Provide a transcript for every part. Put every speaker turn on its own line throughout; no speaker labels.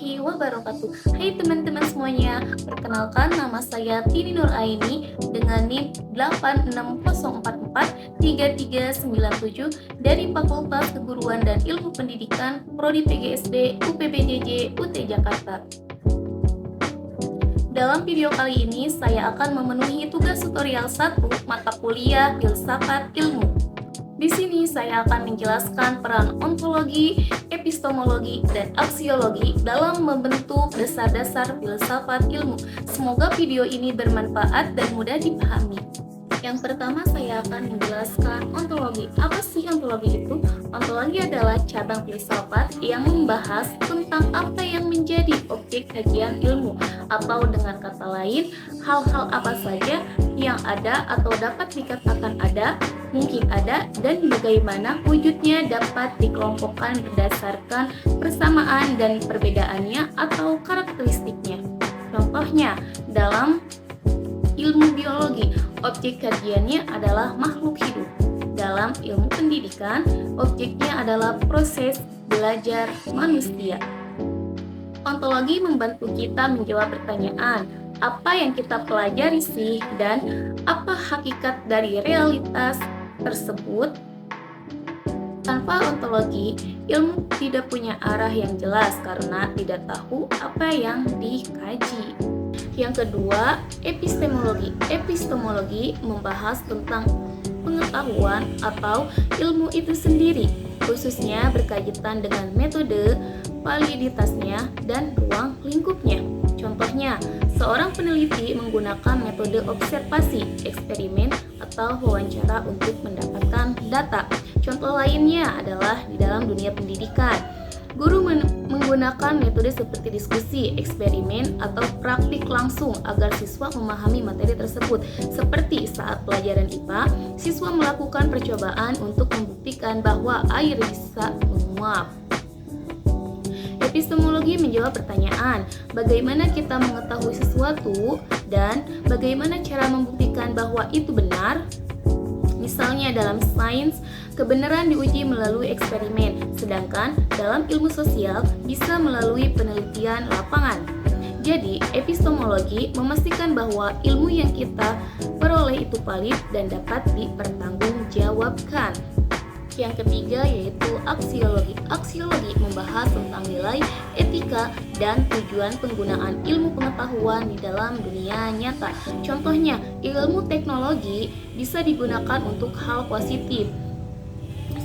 warahmatullahi wabarakatuh. Hai teman-teman semuanya, perkenalkan nama saya Tini Nur Aini dengan NIM 860443397 dari Fakultas Keguruan dan Ilmu Pendidikan Prodi PGSD UPBJJ UT Jakarta. Dalam video kali ini, saya akan memenuhi tugas tutorial 1 mata kuliah Filsafat Ilmu. Di sini saya akan menjelaskan peran ontologi, epistemologi, dan aksiologi dalam membentuk dasar-dasar filsafat ilmu. Semoga video ini bermanfaat dan mudah dipahami. Yang pertama saya akan menjelaskan ontologi. Apa sih ontologi itu? Ontologi adalah cabang filsafat yang membahas tentang apa yang menjadi objek kajian ilmu, atau dengan kata lain, hal-hal apa saja yang ada atau dapat dikatakan ada, mungkin ada, dan bagaimana wujudnya dapat dikelompokkan berdasarkan persamaan dan perbedaannya atau karakteristiknya. Contohnya, dalam ilmu biologi, objek kajiannya adalah makhluk hidup. Dalam ilmu pendidikan, objeknya adalah proses belajar manusia. Ontologi membantu kita menjawab pertanyaan, apa yang kita pelajari sih, dan apa hakikat dari realitas tersebut. Tanpa ontologi, ilmu tidak punya arah yang jelas karena tidak tahu apa yang dikaji. Yang kedua, epistemologi. Epistemologi membahas tentang pengetahuan atau ilmu itu sendiri, khususnya berkaitan dengan metode, validitasnya, dan ruang lingkupnya. Contohnya, seorang peneliti menggunakan metode observasi, eksperimen, atau wawancara untuk mendapatkan data. Contoh lainnya adalah di dalam dunia pendidikan. Guru menggunakan metode seperti diskusi, eksperimen, atau praktik langsung agar siswa memahami materi tersebut. Seperti saat pelajaran IPA, siswa melakukan percobaan untuk membuktikan bahwa air bisa menguap. Epistemologi menjawab pertanyaan, bagaimana kita mengetahui sesuatu dan bagaimana cara membuktikan bahwa itu benar. Misalnya dalam sains, kebenaran diuji melalui eksperimen, sedangkan dalam ilmu sosial bisa melalui penelitian lapangan. Jadi, epistemologi memastikan bahwa ilmu yang kita peroleh itu valid dan dapat dipertanggungjawabkan. Yang ketiga yaitu aksiologi. Aksiologi membahas tentang nilai, etika, dan tujuan penggunaan ilmu pengetahuan di dalam dunia nyata. Contohnya, ilmu teknologi bisa digunakan untuk hal positif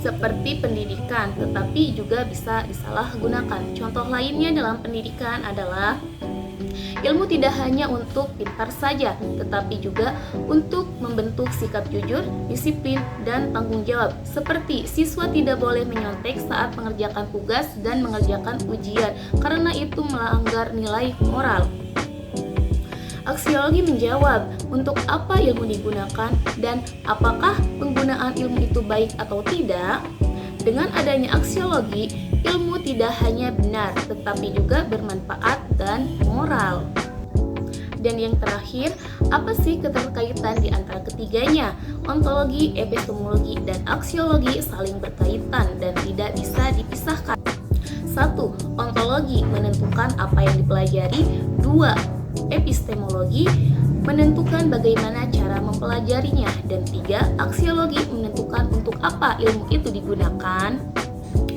seperti pendidikan, tetapi juga bisa disalahgunakan. Contoh lainnya dalam pendidikan adalah ilmu tidak hanya untuk pintar saja, tetapi juga untuk membentuk sikap jujur, disiplin, dan tanggung jawab. Seperti siswa tidak boleh menyontek saat mengerjakan tugas dan mengerjakan ujian, karena itu melanggar nilai moral. Aksiologi menjawab, untuk apa ilmu digunakan dan apakah penggunaan ilmu itu baik atau tidak. Dengan adanya aksiologi, ilmu tidak hanya benar, tetapi juga bermanfaat dan moral. Dan yang terakhir, apa sih keterkaitan di antara ketiganya? Ontologi, epistemologi, dan aksiologi saling berkaitan dan tidak bisa dipisahkan. 1. Ontologi menentukan apa yang dipelajari. 2. Epistemologi menentukan bagaimana cara mempelajarinya. Dan 3. Aksiologi menentukan untuk apa ilmu itu digunakan.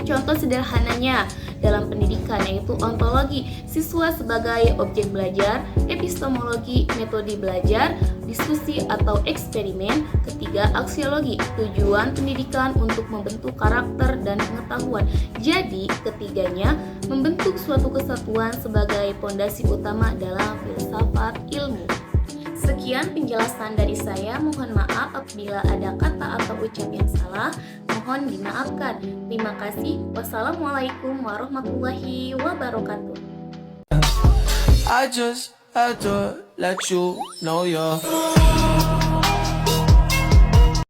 Contoh sederhananya dalam pendidikan yaitu ontologi, siswa sebagai objek belajar, epistemologi, metode belajar, diskusi atau eksperimen. Ketiga, aksiologi, tujuan pendidikan untuk membentuk karakter dan pengetahuan. Jadi, ketiganya membentuk suatu kesatuan sebagai pondasi utama dalam filsafat ilmu. Sekian penjelasan dari saya, mohon maaf apabila ada kata atau ucap yang salah, mohon dimaafkan. Terima kasih. Wassalamualaikum warahmatullahi wabarakatuh.
I just had to let you know you're